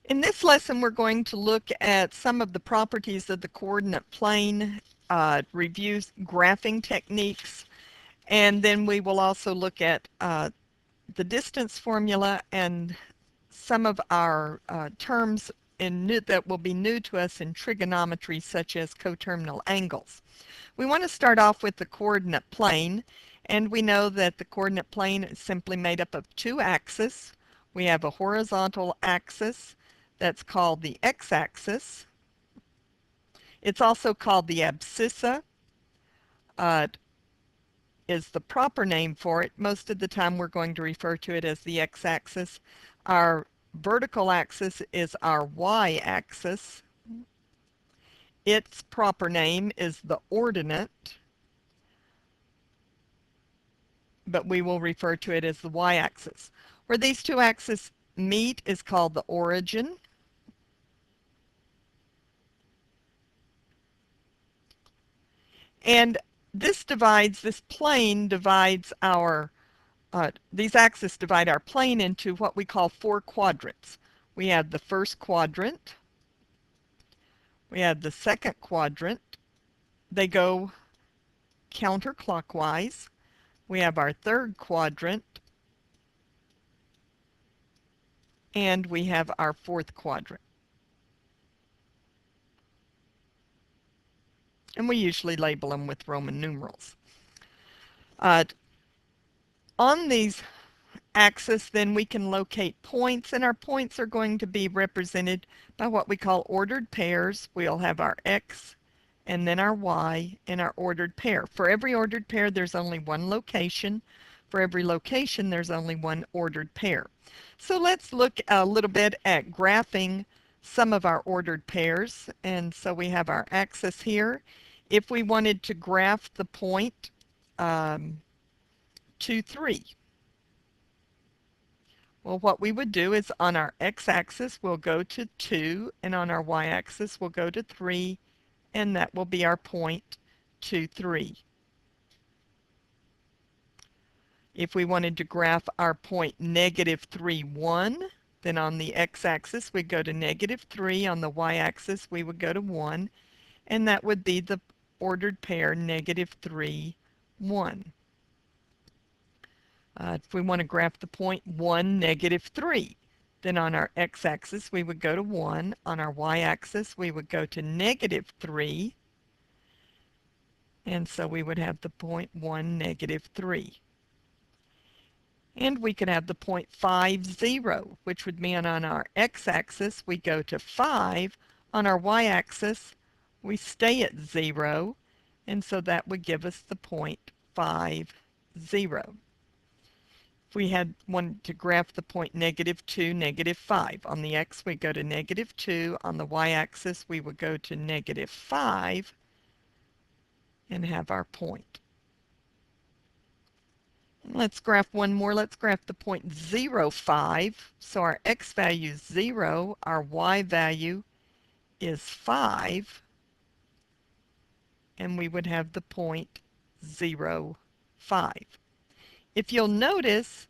In this lesson, we're going to look at some of the properties of the coordinate plane, review graphing techniques, and then we will also look at the distance formula and some of our terms that will be new to us in trigonometry, such as coterminal angles. We want to start off with the coordinate plane, and we know that the coordinate plane is simply made up of two axes. We have a horizontal axis that's called the x-axis. It's also called the abscissa, is the proper name for it. Most of the time we're going to refer to it as the x-axis. Our vertical axis is our y-axis. Its proper name is the ordinate, but we will refer to it as the y-axis. Where these two axes meet is called the origin. And this plane divides these axes divide our plane into what we call four quadrants. We have the first quadrant. We have the second quadrant. They go counterclockwise. We have our third quadrant. And we have our fourth quadrant. And we usually label them with Roman numerals. On these axis, then we can locate points, and our points are going to be represented by what we call ordered pairs. We'll have our x and then our y in our ordered pair. For every ordered pair, there's only one location. For every location, there's only one ordered pair. So let's look a little bit at graphing some of our ordered pairs. And so we have our axis here. If we wanted to graph the point 2, 3, well, what we would do is on our x-axis, we'll go to 2, and on our y-axis, we'll go to 3, and that will be our point 2, 3. If we wanted to graph our point -3, 1, then on the x-axis, we'd go to -3. On the y-axis, we would go to 1, and that would be the ordered pair -3, 1. If we want to graph the point 1, -3, then on our x-axis we would go to 1. On our y-axis we would go to -3. And so we would have the point 1, -3. And we could have the point 5, 0, which would mean on our x-axis we go to 5. On our y-axis we stay at 0, and so that would give us the point 5, 0. If we wanted to graph the point -2, -5, on the x we go to -2, on the y-axis we would go to -5 and have our point. And let's graph one more. Let's graph the point 0, 5. So our x value is 0, our y value is 5, and we would have the point 0, 5. If you'll notice,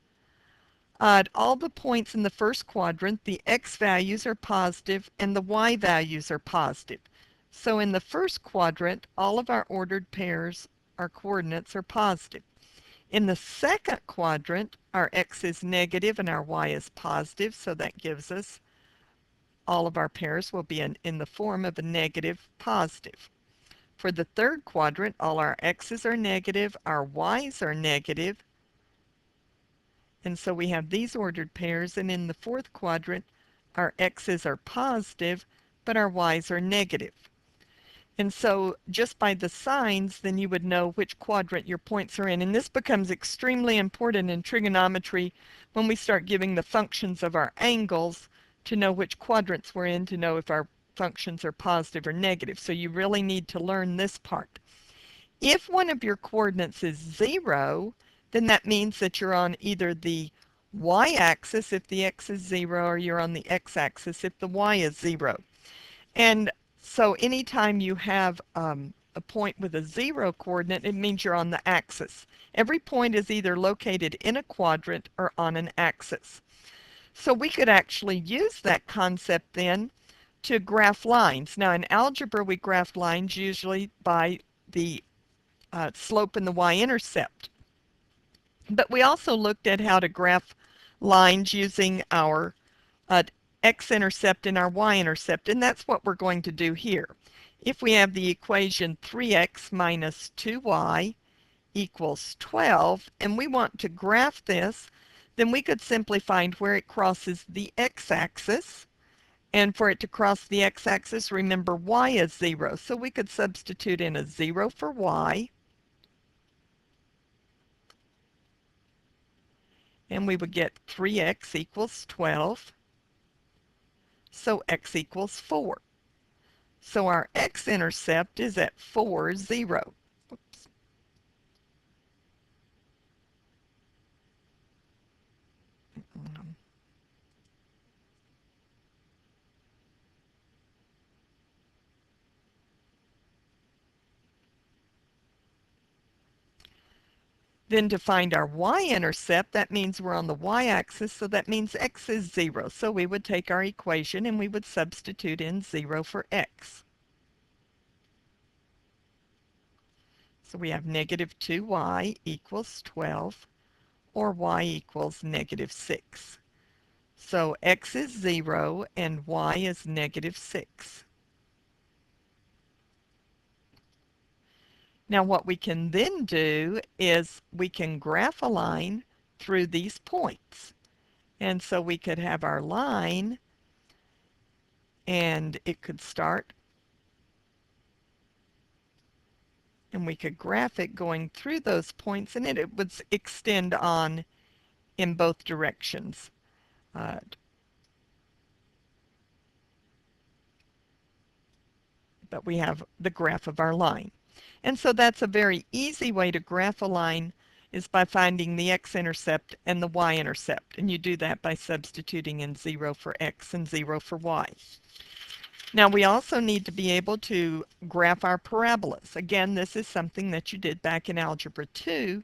all the points in the first quadrant, the x values are positive and the y values are positive. So in the first quadrant, all of our ordered pairs, our coordinates, are positive. In the second quadrant, our x is negative and our y is positive, so that gives us all of our pairs will be in the form of a negative, positive. For the third quadrant, all our x's are negative, our y's are negative, and so we have these ordered pairs. And in the fourth quadrant, our x's are positive, but our y's are negative. And so just by the signs, then you would know which quadrant your points are in. And this becomes extremely important in trigonometry when we start giving the functions of our angles to know which quadrants we're in, to know if our functions are positive or negative. So you really need to learn this part. If one of your coordinates is 0, then that means that you're on either the y-axis if the x is 0, or you're on the x-axis if the y is 0. And so anytime you have a point with a 0 coordinate, it means you're on the axis. Every point is either located in a quadrant or on an axis. So we could actually use that concept then to graph lines. Now in algebra we graph lines usually by the slope and the y-intercept. But we also looked at how to graph lines using our x-intercept and our y-intercept, and that's what we're going to do here. If we have the equation 3x minus 2y equals 12, and we want to graph this, then we could simply find where it crosses the x-axis. And for it to cross the x-axis, remember y is 0. So we could substitute in a 0 for y. And we would get 3x equals 12. So x equals 4. So our x-intercept is at 4, 0. Oops. Then to find our y-intercept, that means we're on the y-axis, so that means x is 0. So we would take our equation and we would substitute in 0 for x. So we have negative 2y equals 12, or y equals negative 6. So x is 0 and y is negative 6. Now what we can then do is we can graph a line through these points. And so we could have our line, and it could start, and we could graph it going through those points, and it would extend on in both directions. But we have the graph of our line. And so that's a very easy way to graph a line, is by finding the x-intercept and the y-intercept. And you do that by substituting in 0 for x and 0 for y. Now we also need to be able to graph our parabolas. Again, this is something that you did back in Algebra 2,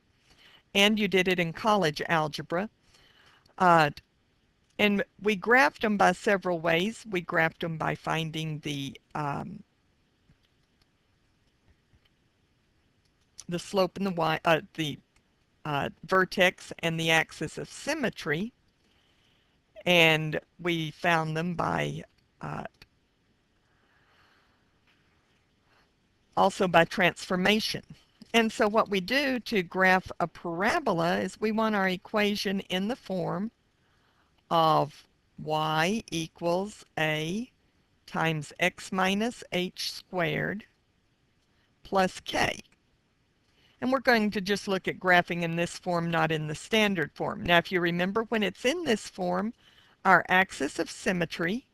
and you did it in college algebra. And we graphed them by several ways. We graphed them by finding the slope and the vertex and the axis of symmetry, and we found them by also by transformation. And so what we do to graph a parabola is we want our equation in the form of y equals a times x minus h squared plus k. And we're going to just look at graphing in this form, not in the standard form. Now, if you remember, when it's in this form, our axis of symmetry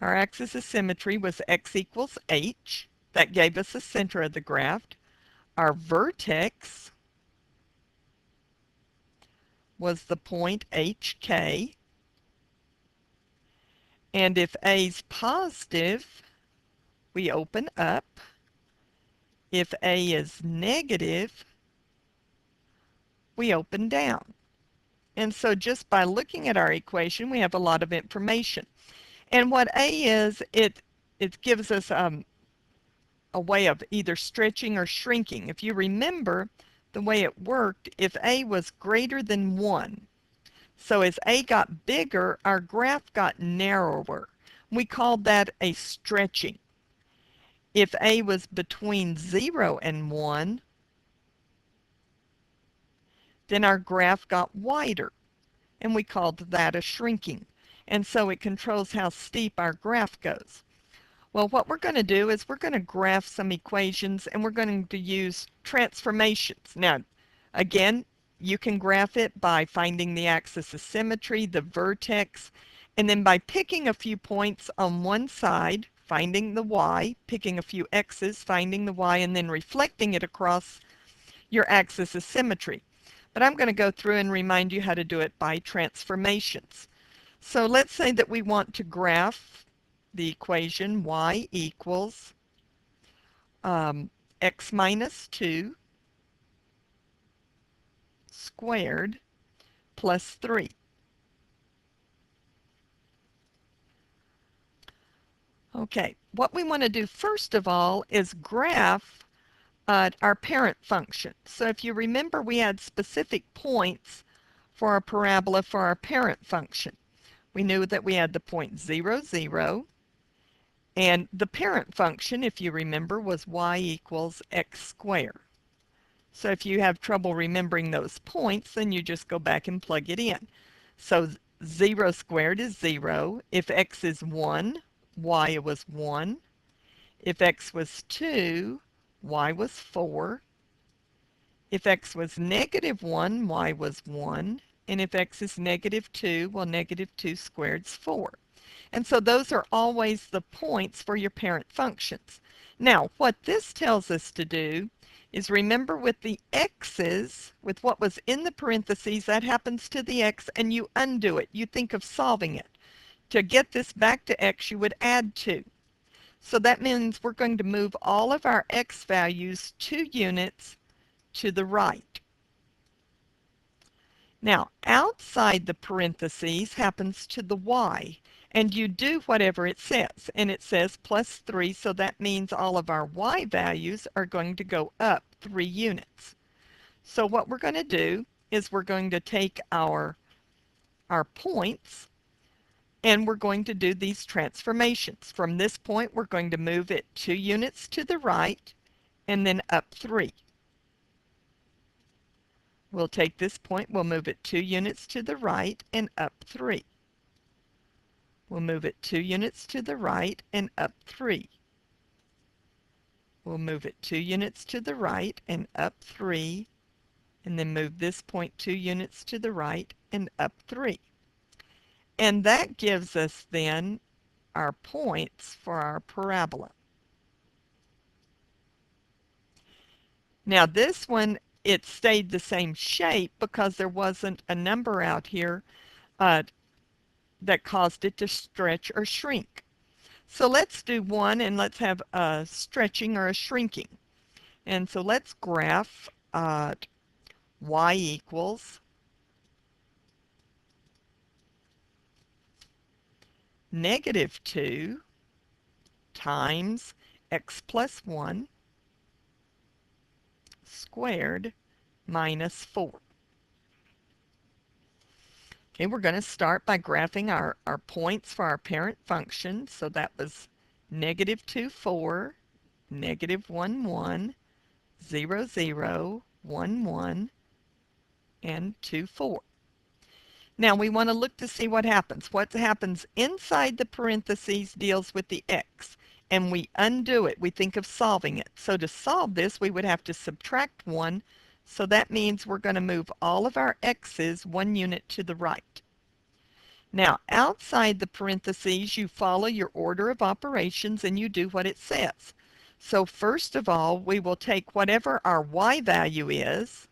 was x equals h. That gave us the center of the graph. Our vertex was the point hk. And if a is positive, we open up. If a is negative, we open down. And so just by looking at our equation, we have a lot of information. And what a is, it gives us a way of either stretching or shrinking. If you remember the way it worked, if a was greater than 1, so as a got bigger, our graph got narrower. We called that a stretching. If a was between 0 and 1, then our graph got wider, and we called that a shrinking. And so it controls how steep our graph goes. Well, what we're going to do is we're going to graph some equations, and we're going to use transformations. Now, again, you can graph it by finding the axis of symmetry, the vertex, and then by picking a few points on one side, finding the y, picking a few x's, finding the y, and then reflecting it across your axis of symmetry. But I'm going to go through and remind you how to do it by transformations. So let's say that we want to graph the equation y equals x minus 2 squared plus 3. Okay, what we want to do first of all is graph our parent function. So if you remember, we had specific points for our parabola for our parent function. We knew that we had the point 0, 0, and the parent function, if you remember, was y equals x squared. So if you have trouble remembering those points, then you just go back and plug it in. So 0 squared is 0. If x is 1, y was 1. If x was 2, y was 4. If x was negative 1, y was 1. And if x is negative 2, well, negative 2 squared is 4. And so those are always the points for your parent functions. Now, what this tells us to do is remember with the x's, with what was in the parentheses, that happens to the x, and you undo it. You think of solving it. To get this back to x, you would add 2. So that means we're going to move all of our x values 2 units to the right. Now, outside the parentheses happens to the y, and you do whatever it says. And it says plus 3, so that means all of our y values are going to go up 3 units. So what we're going to do is we're going to take our points, and we're going to do these transformations. From this point, we're going to move it 2 units to the right, and then up 3. We'll take this point, we'll move it 2 units to the right and up 3. We'll move it 2 units to the right and up 3. We'll move it 2 units to the right and up 3, and then move this point 2 units to the right and up 3. And that gives us then our points for our parabola. Now this one, it stayed the same shape because there wasn't a number out here that caused it to stretch or shrink. So let's do one, and let's have a stretching or a shrinking. And so let's graph y equals negative 2 times x plus 1 squared minus 4. Okay, we're going to start by graphing our points for our parent function. So that was negative 2, 4, negative 1, 1, 0, 0, 1, 1, and 2, 4. Now we want to look to see what happens. What happens inside the parentheses deals with the x, and we undo it. We think of solving it. So to solve this, we would have to subtract 1. So that means we're going to move all of our x's 1 unit to the right. Now, outside the parentheses, you follow your order of operations and you do what it says. So first of all, we will take whatever our y value is.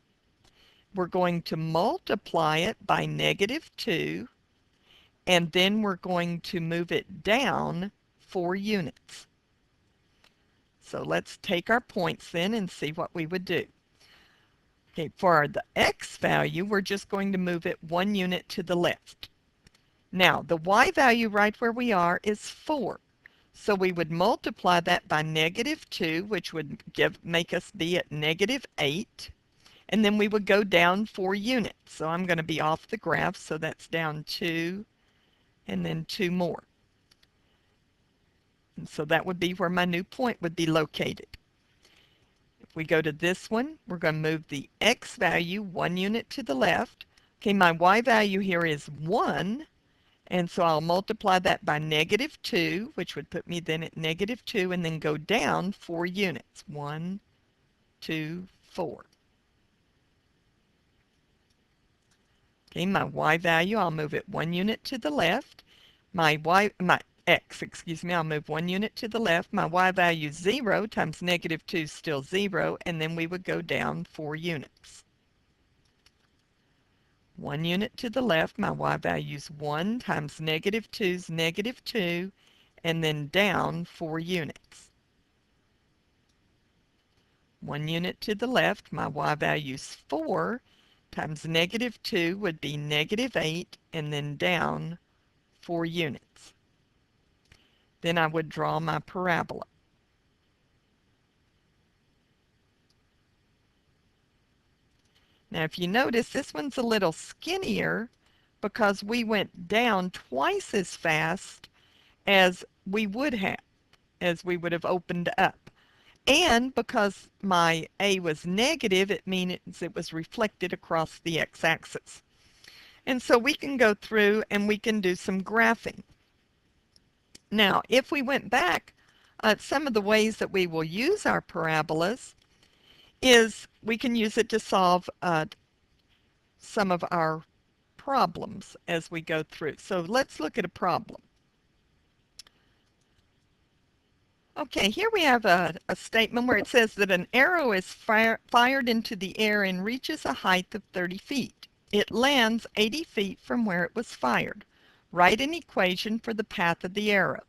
We're going to multiply it by negative 2, and then we're going to move it down 4 units. So let's take our points then and see what we would do. Okay, for the x value, we're just going to move it 1 unit to the left. Now, the y value right where we are is 4. So we would multiply that by negative 2, which would make us be at negative 8. And then we would go down 4 units. So I'm going to be off the graph, so that's down 2 and then 2 more. And so that would be where my new point would be located. If we go to this one, we're going to move the x value 1 unit to the left. Okay, my y value here is 1. And so I'll multiply that by negative 2, which would put me then at negative 2, and then go down 4 units. 1, 2, 4. Okay, my y value, I'll move it 1 unit to the left. My x, I'll move 1 unit to the left. My y value is 0 times negative 2 is still 0, and then we would go down 4 units. 1 unit to the left, my y value is 1 times negative 2 is negative 2, and then down 4 units. 1 unit to the left, my y value is 4, times negative 2 would be negative 8, and then down 4 units. Then I would draw my parabola. Now if you notice, this one's a little skinnier because we went down twice as fast as we would have opened up. And because my a was negative, it means it was reflected across the x-axis. And so we can go through and we can do some graphing. Now, if we went back, some of the ways that we will use our parabolas is we can use it to solve some of our problems as we go through. So let's look at a problem. Okay, here we have a statement where it says that an arrow is fired into the air and reaches a height of 30 feet. It lands 80 feet from where it was fired. Write an equation for the path of the arrow.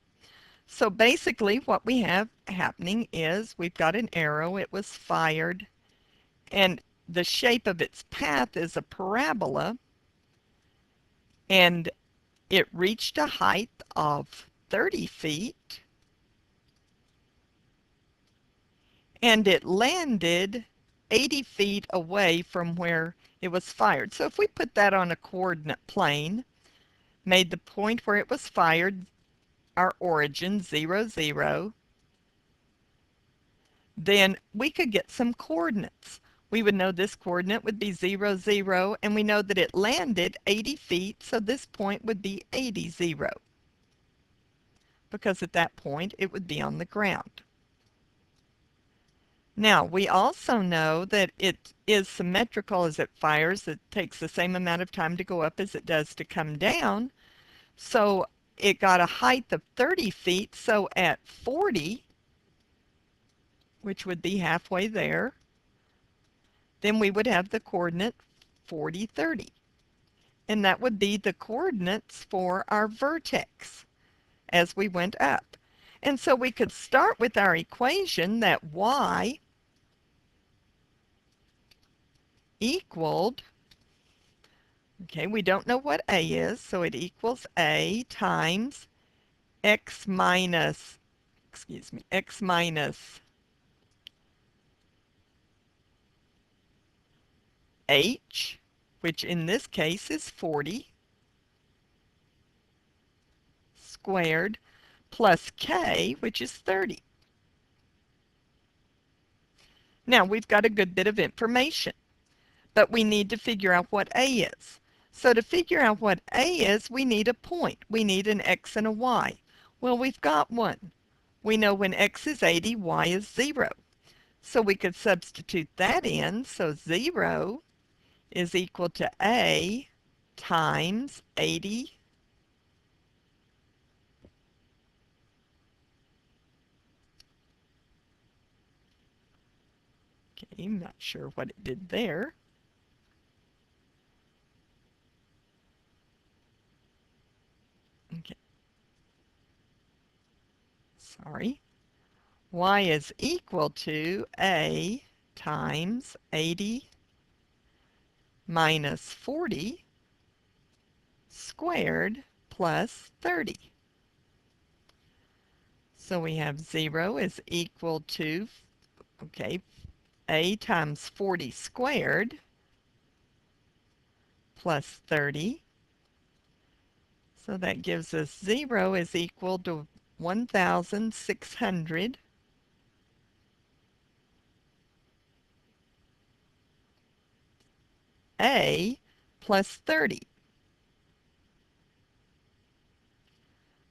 So basically what we have happening is we've got an arrow, it was fired, and the shape of its path is a parabola, and it reached a height of 30 feet, and it landed 80 feet away from where it was fired. So if we put that on a coordinate plane, made the point where it was fired our origin, 0, 0, then we could get some coordinates. We would know this coordinate would be 0, 0, and we know that it landed 80 feet, so this point would be 80, 0, because at that point it would be on the ground. Now, we also know that it is symmetrical as it fires. It takes the same amount of time to go up as it does to come down. So it got a height of 30 feet, so at 40, which would be halfway there, then we would have the coordinate 40, 30. And that would be the coordinates for our vertex as we went up. And so we could start with our equation that y equaled, okay, we don't know what a is, so it equals a times x minus h, which in this case is 40, squared, plus k, which is 30. Now we've got a good bit of information, but we need to figure out what a is. So to figure out what a is, we need a point. We need an x and a y. Well, we've got one. We know when x is 80, y is 0. So we could substitute that in. So 0 is equal to a times 80 Okay, I'm not sure what it did there. Okay. Sorry. Y is equal to a times 80 minus 40 squared plus 30. So we have 0 is equal to, okay, a times 40 squared plus 30. So that gives us 0 is equal to 1,600 a plus 30.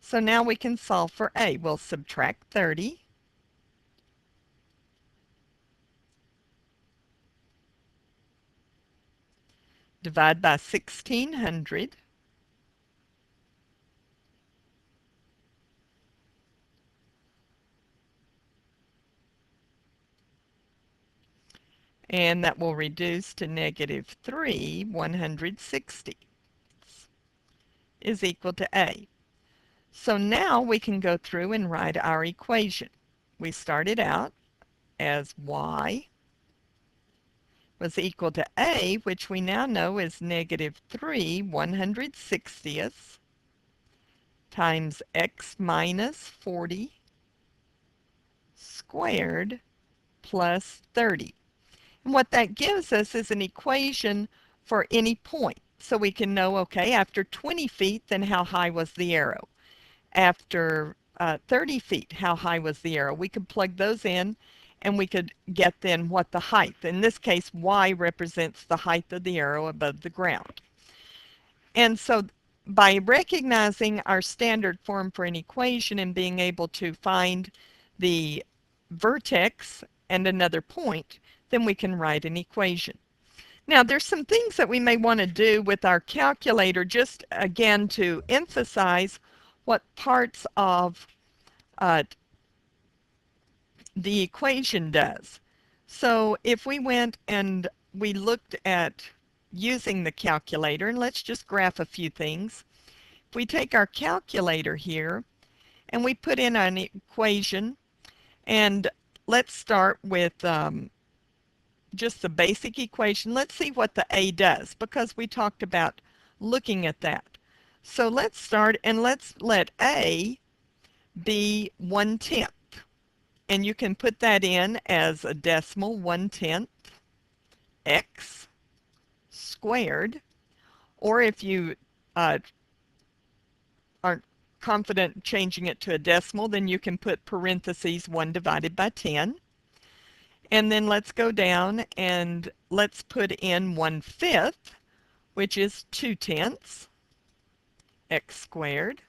So now we can solve for a. We'll subtract 30. Divide by 1,600. And that will reduce to negative 3, 160 is equal to a. So now we can go through and write our equation. We started out as y was equal to a, which we now know is negative 3 160ths times x minus 40 squared plus 30. And what that gives us is an equation for any point. So we can know, okay, after 20 feet, then how high was the arrow? After 30 feet, how high was the arrow? We could plug those in and we could get then what the height. In this case, y represents the height of the arrow above the ground. And so by recognizing our standard form for an equation and being able to find the vertex and another point, then we can write an equation. Now, there's some things that we may want to do with our calculator just again to emphasize what parts of uh, the equation does. So if we went and we looked at using the calculator, and let's just graph a few things. If we take our calculator here and we put in an equation, and let's start with just the basic equation. Let's see what the a does, because we talked about looking at that. So let's start and let's let a be 1/10. And you can put that in as a decimal, 1/10 x squared. Or if you aren't confident changing it to a decimal, then you can put parentheses 1 divided by 10. And then let's go down and let's put in 1/5, which is 2/10 x squared.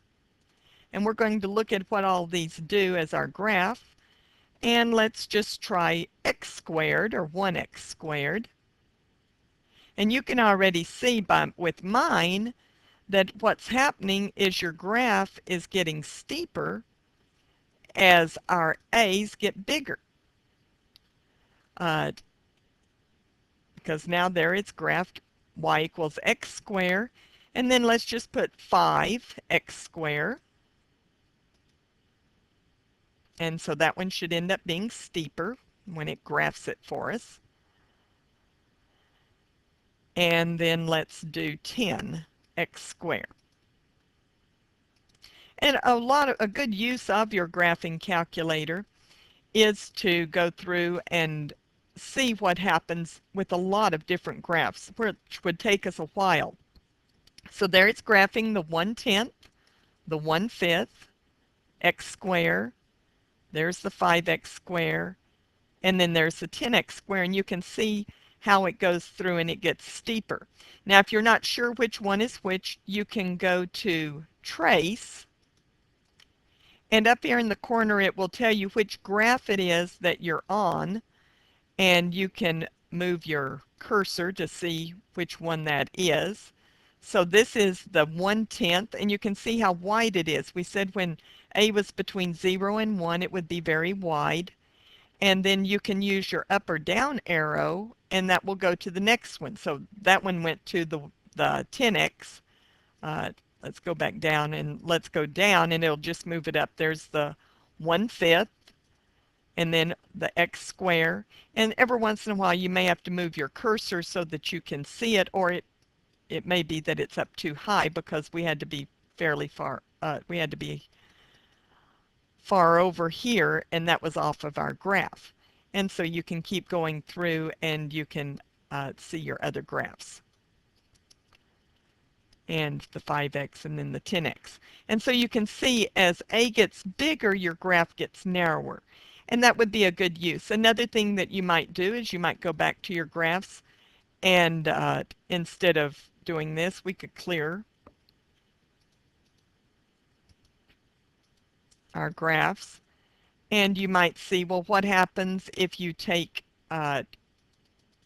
And we're going to look at what all these do as our graph. And let's just try x squared, or 1x squared. And you can already see with mine that what's happening is your graph is getting steeper as our a's get bigger. Because now there it's graphed y equals x squared. And then let's just put 5x squared. And so that one should end up being steeper when it graphs it for us. And then let's do 10x squared. And a good use of your graphing calculator is to go through and see what happens with a lot of different graphs, which would take us a while. So there it's graphing the 1/10, the 1/5, x squared, there's the 5x squared, and then there's the 10x squared, and you can see how it goes through and it gets steeper. Now, if you're not sure which one is which, you can go to Trace, and up here in the corner it will tell you which graph it is that you're on, and you can move your cursor to see which one that is. So this is the 1/10, and you can see how wide it is. We said when a was between 0 and 1, it would be very wide. And then you can use your up or down arrow, and that will go to the next one. So that one went to the 10x. Let's go back down, and let's go down, and it'll just move it up. There's the 1/5, and then the x squared. And every once in a while, you may have to move your cursor so that you can see it, or it may be that it's up too high because we had to be fairly far. We had to be far over here, and that was off of our graph. And so you can keep going through and you can see your other graphs. And the 5x and then the 10x. And so you can see as a gets bigger, your graph gets narrower. And that would be a good use. Another thing that you might do is you might go back to your graphs, and instead of doing this, we could clear our graphs. And you might see, well, what happens if you take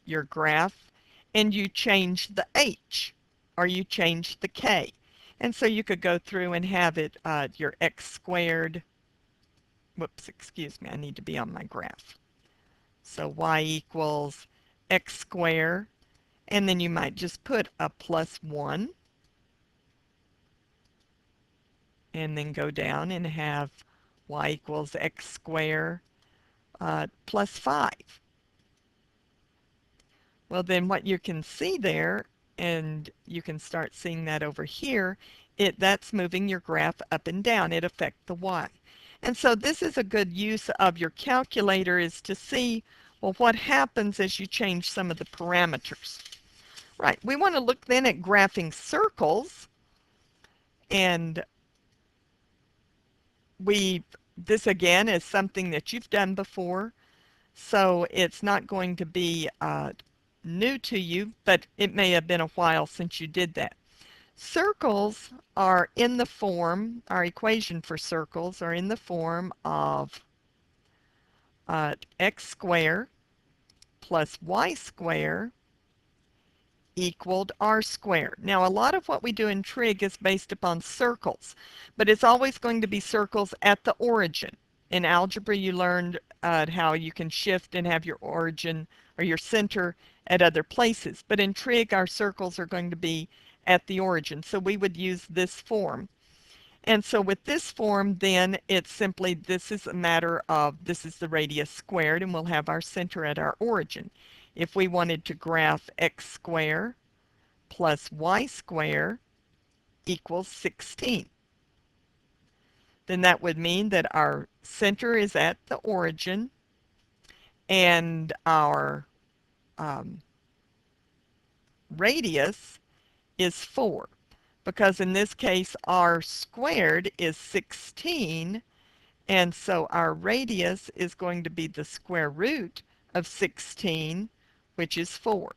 your graph and you change the h, or you change the k. And so you could go through and have it your x squared. Whoops, excuse me, I need to be on my graph. So y equals x squared, and then you might just put a +1, and then go down and have y equals x squared plus 5. Well, then what you can see there, and you can start seeing that over here, that's moving your graph up and down. It affects the y. And so this is a good use of your calculator, is to see, well, what happens as you change some of the parameters. Right, we want to look then at graphing circles, and this again is something that you've done before, so it's not going to be new to you, but it may have been a while since you did that. Circles are in the form, our equation for circles are in the form of x squared plus y squared equaled r squared. Now, a lot of what we do in trig is based upon circles, but it's always going to be circles at the origin. In algebra, you learned how you can shift and have your origin or your center at other places. But in trig, our circles are going to be at the origin. So we would use this form. And so with this form, then it's simply, this is a matter of, this is the radius squared, and we'll have our center at our origin. If we wanted to graph x squared plus y squared equals 16, then that would mean that our center is at the origin, and our radius is 4. Because in this case, r squared is 16, and so our radius is going to be the square root of 16, which is 4.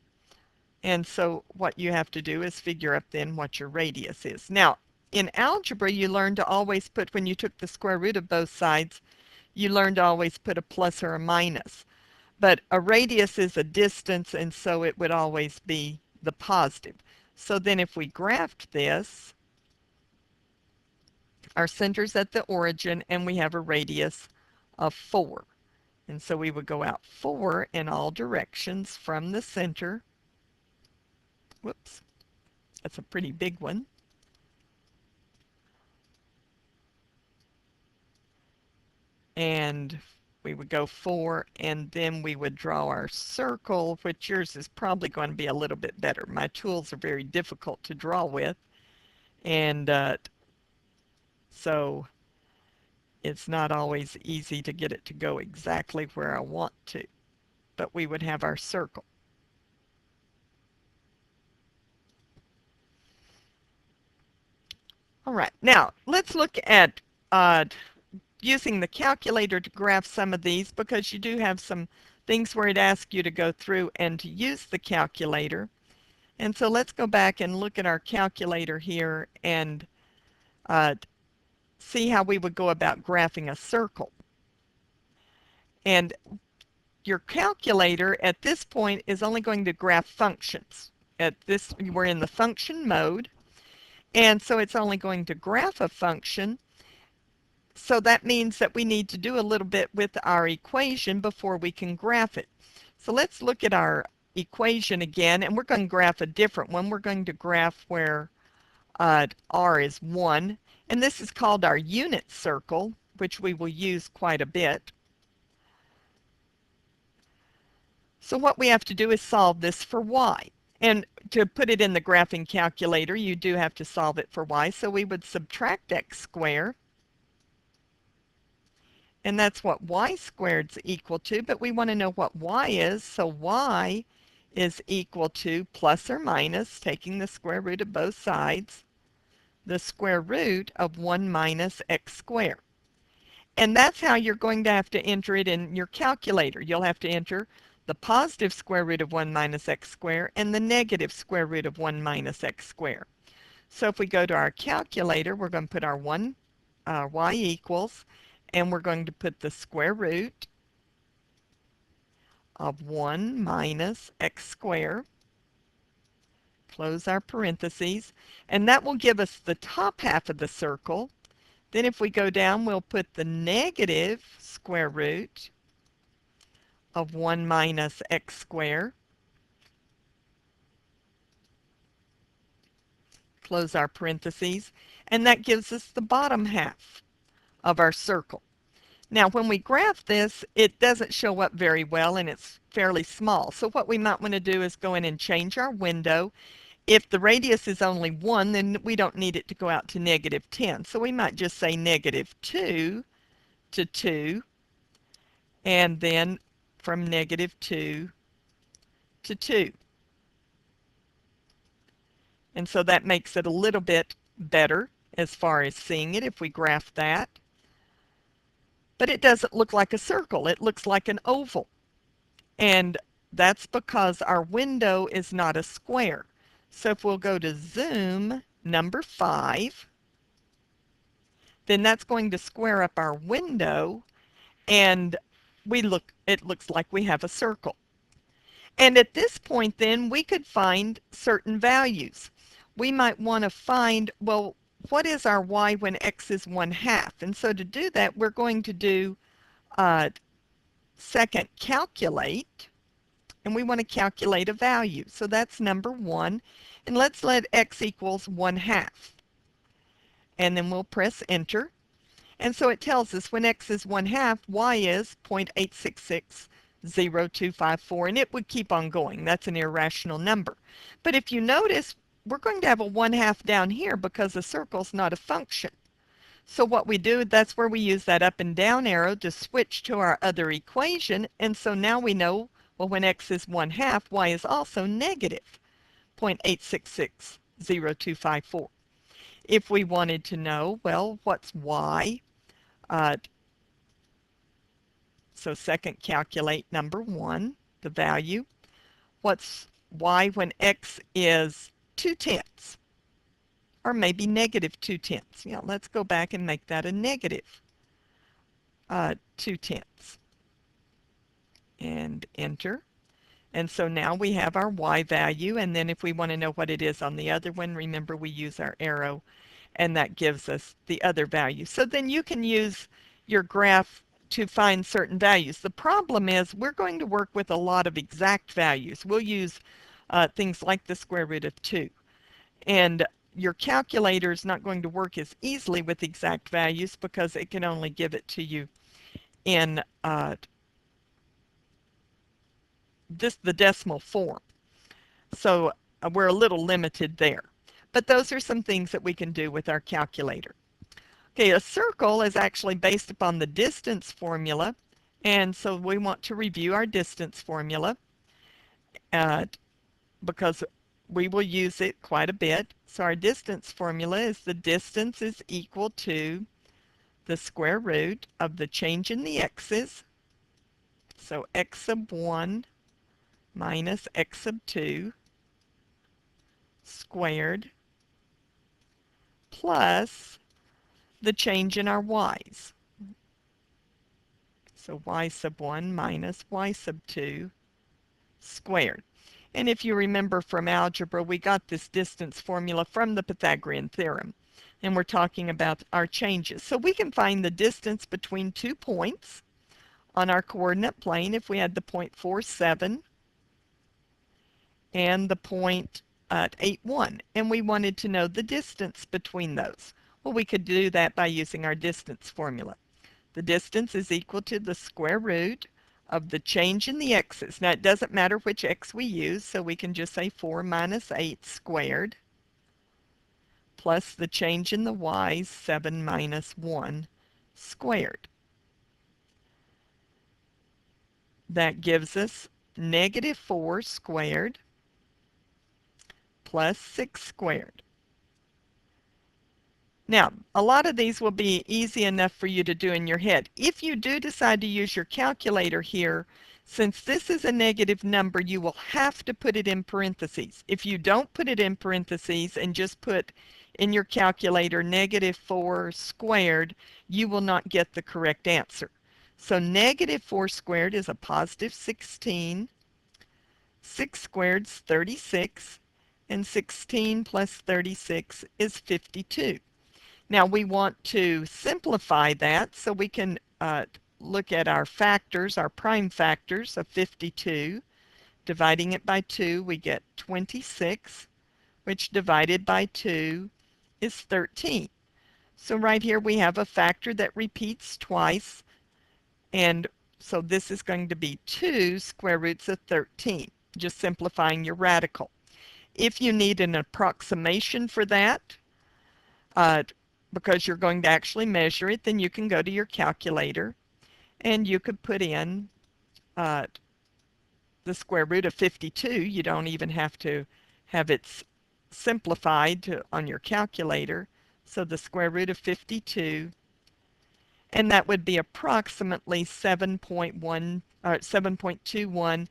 And so what you have to do is figure up then what your radius is. Now, in algebra, you learned to always put, when you took the square root of both sides, you learned to always put a plus or a minus. But a radius is a distance, and so it would always be the positive. So then if we graphed this, our center's at the origin, and we have a radius of 4. And so we would go out 4 in all directions from the center. Whoops, that's a pretty big one. And we would go 4, and then we would draw our circle, which yours is probably going to be a little bit better. My tools are very difficult to draw with, and so it's not always easy to get it to go exactly where I want to. But we would have our circle. All right, now let's look at using the calculator to graph some of these, because you do have some things where it asks you to go through and to use the calculator. And so let's go back and look at our calculator here and see how we would go about graphing a circle. And your calculator at this point is only going to graph functions. At this, we're in the function mode, and so it's only going to graph a function. So that means that we need to do a little bit with our equation before we can graph it. So let's look at our equation again, and we're going to graph a different one. We're going to graph where r is 1, and this is called our unit circle, which we will use quite a bit. So what we have to do is solve this for y. And to put it in the graphing calculator, you do have to solve it for y. So we would subtract x squared, and that's what y squared's equal to, but we want to know what y is, so y is equal to plus or minus, taking the square root of both sides, the square root of 1 minus x squared. And that's how you're going to have to enter it in your calculator. You'll have to enter the positive square root of 1 minus x squared and the negative square root of 1 minus x squared. So if we go to our calculator, we're going to put our y equals, and we're going to put the square root of 1 minus x squared, close our parentheses, and that will give us the top half of the circle. Then if we go down, we'll put the negative square root of 1 minus x squared, close our parentheses, and that gives us the bottom half of our circle. Now, when we graph this, it doesn't show up very well and it's fairly small. So what we might want to do is go in and change our window. If the radius is only 1, then we don't need it to go out to -10. So we might just say -2 to 2, and then from -2 to 2. And so that makes it a little bit better as far as seeing it if we graph that. But it doesn't look like a circle. It looks like an oval. And that's because our window is not a square. So if we'll go to zoom number 5, then that's going to square up our window, and it looks like we have a circle. And at this point then we could find certain values. We might want to find, well, what is our y when x is 1/2? And so to do that, we're going to do second calculate, and we want to calculate a value. So that's number 1, and let's let x equals 1/2. And then we'll press enter. And so it tells us when x is 1/2, y is 0.8660254, and it would keep on going. That's an irrational number. But if you notice, we're going to have a 1/2 down here because a circle's not a function. So what we do, that's where we use that up and down arrow to switch to our other equation. And so now we know, well, when x is 1/2, y is also negative 0.8660254. If we wanted to know, well, what's y? So second calculate number 1, the value. What's y when x is 2/10? Or maybe -2/10. Yeah, let's go back and make that a negative 2/10. And enter. And so now we have our y value, and then if we want to know what it is on the other one, remember we use our arrow, and that gives us the other value. So then you can use your graph to find certain values. The problem is we're going to work with a lot of exact values. We'll use things like the square root of 2. And your calculator is not going to work as easily with exact values because it can only give it to you in the decimal form. So we're a little limited there. But those are some things that we can do with our calculator. Okay, a circle is actually based upon the distance formula, and so we want to review our distance formula because we will use it quite a bit. So our distance formula is the distance is equal to the square root of the change in the x's. So x sub 1 minus x sub 2 squared plus the change in our y's. So y sub 1 minus y sub 2 squared. And if you remember from algebra, we got this distance formula from the Pythagorean theorem. And we're talking about our changes. So we can find the distance between 2 points on our coordinate plane if we had the point 47 and the point 81. And we wanted to know the distance between those. Well, we could do that by using our distance formula. The distance is equal to the square root of the change in the x's. Now, it doesn't matter which x we use, so we can just say 4 minus 8 squared plus the change in the y's, 7 minus 1 squared. That gives us -4 squared plus 6 squared. Now, a lot of these will be easy enough for you to do in your head. If you do decide to use your calculator here, since this is a negative number, you will have to put it in parentheses. If you don't put it in parentheses and just put in your calculator -4 squared, you will not get the correct answer. So -4 squared is a positive 16. 6 squared is 36. And 16 plus 36 is 52. Now we want to simplify that, so we can look at our factors, our prime factors of 52. Dividing it by 2, we get 26, which divided by 2 is 13. So right here we have a factor that repeats twice. And so this is going to be 2 square roots of 13, just simplifying your radical. If you need an approximation for that, uh, because you're going to actually measure it, then you can go to your calculator and you could put in uh, the square root of 52. You don't even have to have it simplified on your calculator. So the square root of 52, and that would be approximately 7.21,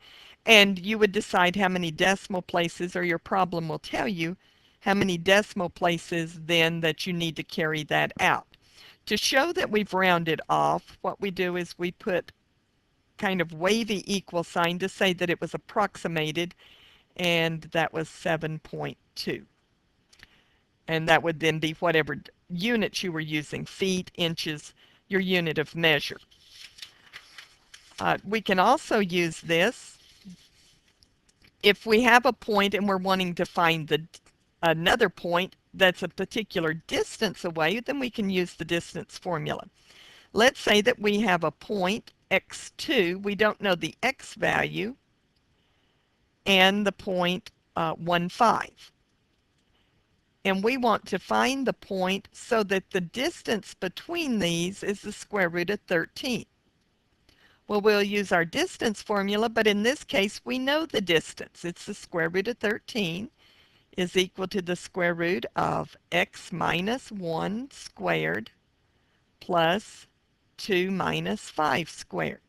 and you would decide how many decimal places, or your problem will tell you how many decimal places then that you need to carry that out. To show that we've rounded off, what we do is we put kind of wavy equal sign to say that it was approximated, and that was 7.2. And that would then be whatever units you were using, feet, inches, your unit of measure. We can also use this if we have a point and we're wanting to find another point that's a particular distance away, then we can use the distance formula. Let's say that we have a point, x2, we don't know the x value, and the point 1, 5. And we want to find the point so that the distance between these is the square root of 13. Well, we'll use our distance formula, but in this case, we know the distance. It's the square root of 13 is equal to the square root of x minus 1 squared plus 2 minus 5 squared.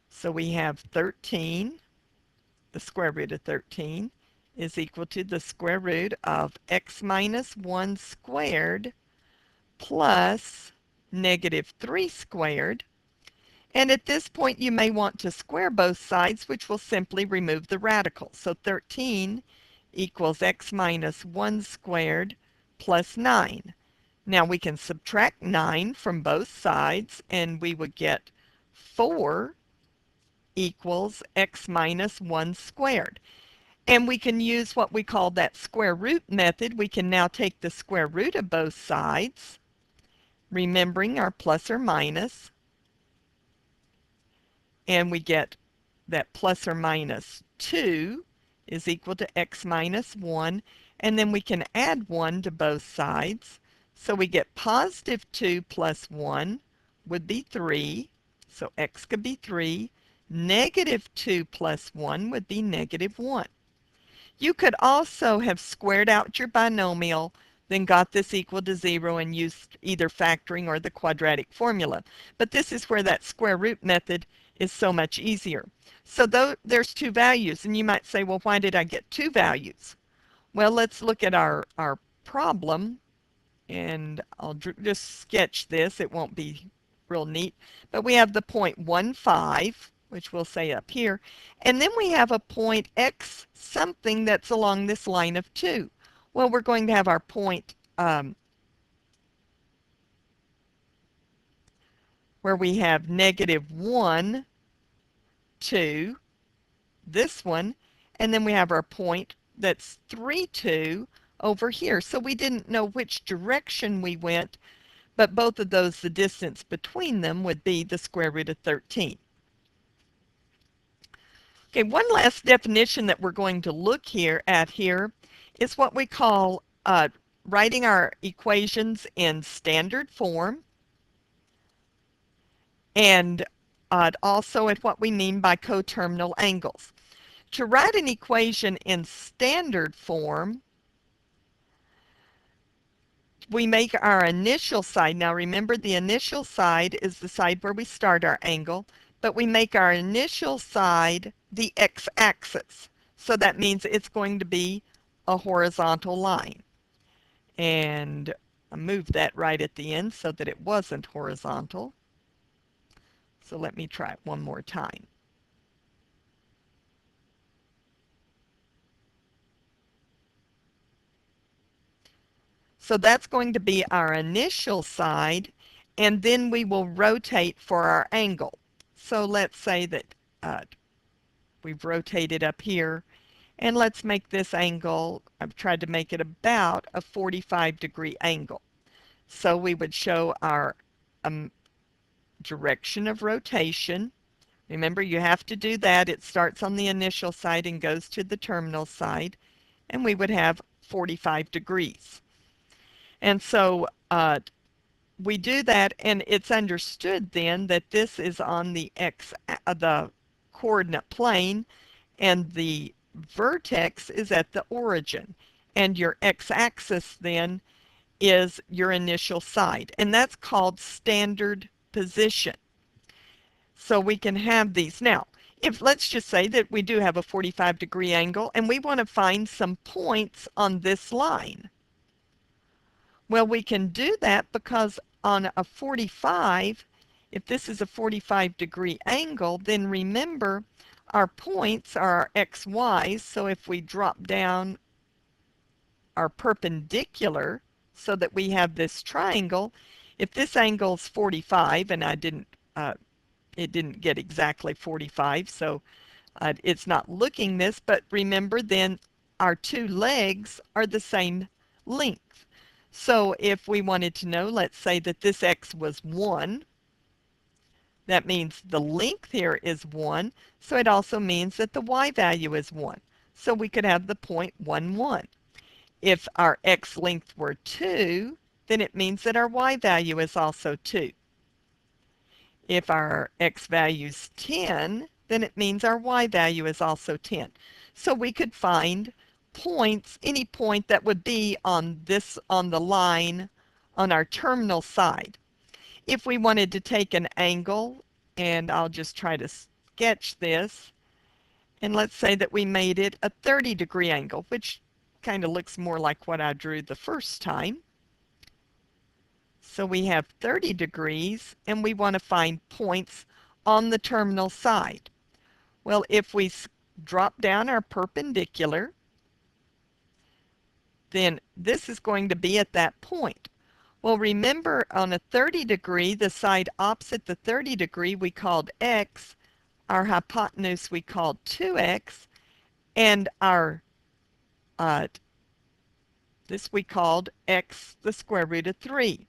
So we have 13, the square root of 13, is equal to the square root of x minus 1 squared plus negative 3 squared. And at this point, you may want to square both sides, which will simply remove the radical. So 13 equals x minus 1 squared plus 9. Now we can subtract 9 from both sides, and we would get 4 equals x minus 1 squared. And we can use what we call that square root method. We can now take the square root of both sides, remembering our plus or minus, and we get that plus or minus 2 is equal to x minus 1, and then we can add 1 to both sides. So we get positive 2 plus 1 would be 3, so x could be 3. Negative 2 plus 1 would be negative 1. You could also have squared out your binomial, then got this equal to 0 and used either factoring or the quadratic formula. But this is where that square root method is so much easier. So though there's two values, and you might say, well, why did I get two values? Well, let's look at our problem, and I'll just sketch this. It won't be real neat, but we have the point 1, 5, which we'll say up here, and then we have a point x something that's along this line of 2. Well, we're going to have our point where we have negative 1, 2, this one, and then we have our point that's 3, 2 over here. So we didn't know which direction we went, but both of those, the distance between them would be the square root of 13. Okay, one last definition that we're going to look at here is what we call writing our equations in standard form, and also at what we mean by coterminal angles. To write an equation in standard form, we make our initial side. Now remember, the initial side is the side where we start our angle, but we make our initial side the x-axis. So that means it's going to be a horizontal line. And I moved that right at the end so that it wasn't horizontal. So let me try it one more time. So that's going to be our initial side, and then we will rotate for our angle. So let's say that we've rotated up here, and let's make this angle, I've tried to make it about a 45-degree angle. So we would show our direction of rotation. Remember, you have to do that. It starts on the initial side and goes to the terminal side. And we would have 45 degrees. And so we do that, and it's understood then that this is on the coordinate plane, and the vertex is at the origin. And your x-axis then is your initial side, and that's called standard position. So we can have these. Now, if let's just say that we do have a 45-degree angle and we want to find some points on this line. Well, we can do that because on a 45, if this is a 45-degree angle, then remember our points are our xy's. So if we drop down our perpendicular so that we have this triangle, if this angle is 45, and it didn't get exactly 45, so it's not looking this, but remember then our two legs are the same length. So if we wanted to know, let's say that this x was 1, that means the length here is 1, so it also means that the y value is 1. So we could have the point 1, 1. If our x length were 2, then it means that our y value is also 2. If our x value is 10, then it means our y value is also 10. So we could find points, any point that would be on the line on our terminal side. If we wanted to take an angle, and I'll just try to sketch this, and let's say that we made it a 30-degree angle, which kind of looks more like what I drew the first time. So we have 30 degrees, and we want to find points on the terminal side. Well, if we drop down our perpendicular, then this is going to be at that point. Well, remember, on a 30 degree, the side opposite the 30 degree we called x, our hypotenuse we called 2x, and our this we called x the square root of 3.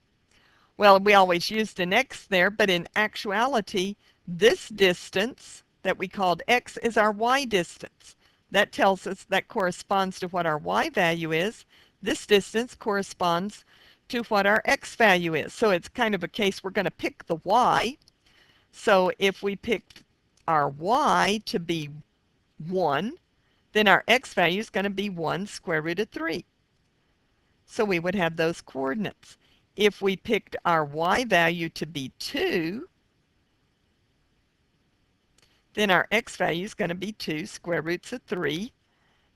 Well, we always used an x there, but in actuality, this distance that we called x is our y distance. That tells us, that corresponds to what our y value is. This distance corresponds to what our x value is. So it's kind of a case we're going to pick the y. So if we picked our y to be 1, then our x value is going to be 1 square root of 3. So we would have those coordinates. If we picked our y value to be 2, then our x value is going to be 2 square roots of 3,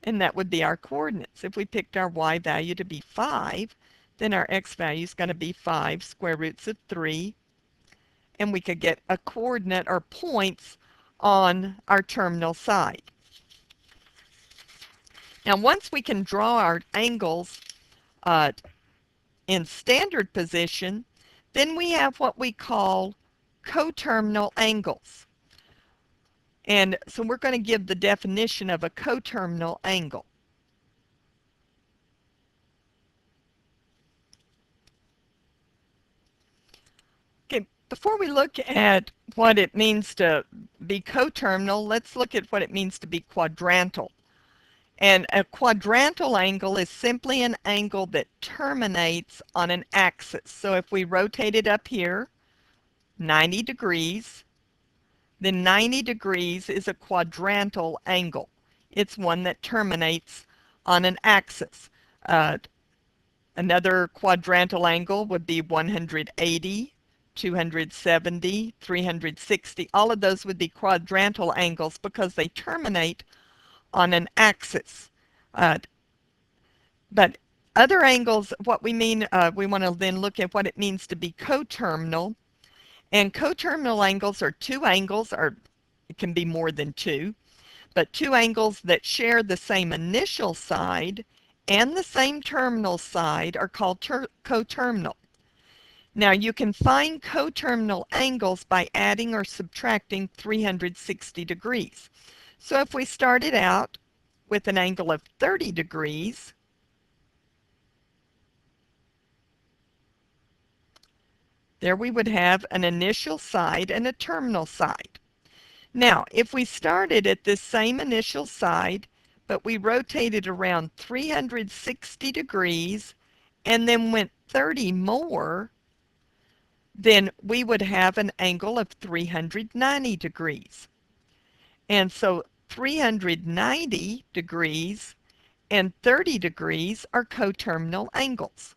and that would be our coordinates. If we picked our y value to be 5, then our x value is going to be 5 square roots of 3, and we could get a coordinate or points on our terminal side. Now, once we can draw our angles in standard position, then we have what we call coterminal angles. And so we're going to give the definition of a coterminal angle. Okay, before we look at what it means to be coterminal, let's look at what it means to be quadrantal. And a quadrantal angle is simply an angle that terminates on an axis. So if we rotate it up here 90 degrees, then 90 degrees is a quadrantal angle. It's one that terminates on an axis. Another quadrantal angle would be 180, 270, 360. All of those would be quadrantal angles because they terminate on an axis. But other angles, what we mean, we want to then look at what it means to be coterminal. And coterminal angles are two angles, or it can be more than two, but two angles that share the same initial side and the same terminal side are called coterminal. Now, you can find coterminal angles by adding or subtracting 360 degrees. So if we started out with an angle of 30 degrees, There we would have an initial side and a terminal side. Now, if we started at this same initial side, but we rotated around 360 degrees and then went 30 more, then we would have an angle of 390 degrees. And so 390 degrees and 30 degrees are coterminal angles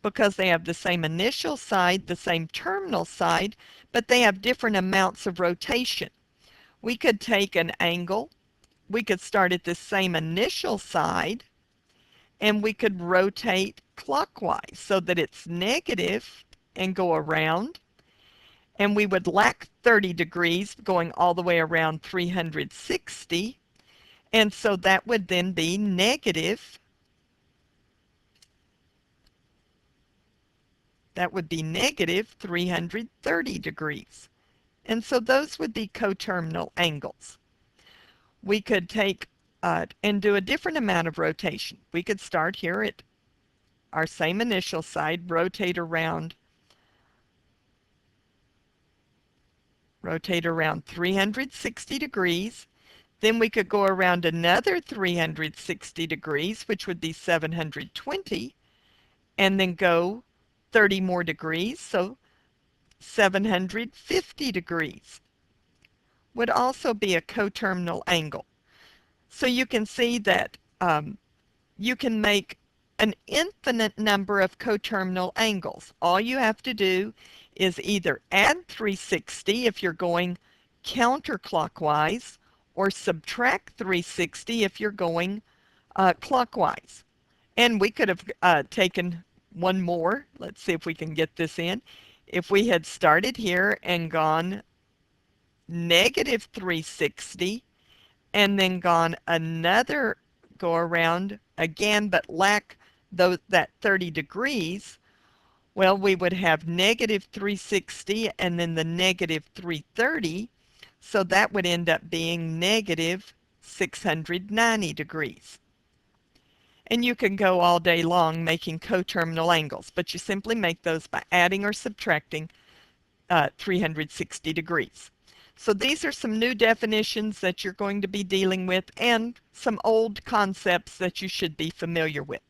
because they have the same initial side, the same terminal side, but they have different amounts of rotation. We could take an angle, we could start at the same initial side, and we could rotate clockwise so that it's negative and go around, and we would lack 30 degrees going all the way around 360, and so that would then be negative. That would be negative 330 degrees. And so those would be coterminal angles. We could take and do a different amount of rotation. We could start here at our same initial side, rotate around 360 degrees. Then we could go around another 360 degrees, which would be 720, and then go 30 more degrees, so 750 degrees would also be a coterminal angle. So you can see that you can make an infinite number of coterminal angles. All you have to do is either add 360 if you're going counterclockwise, or subtract 360 if you're going clockwise. And we could have taken one more. Let's see if we can get this in. If we had started here and gone negative 360 and then gone another go around again but lack that 30 degrees, well, we would have negative 360 and then the negative 330, so that would end up being negative 690 degrees. And you can go all day long making coterminal angles, but you simply make those by adding or subtracting 360 degrees. So these are some new definitions that you're going to be dealing with and some old concepts that you should be familiar with.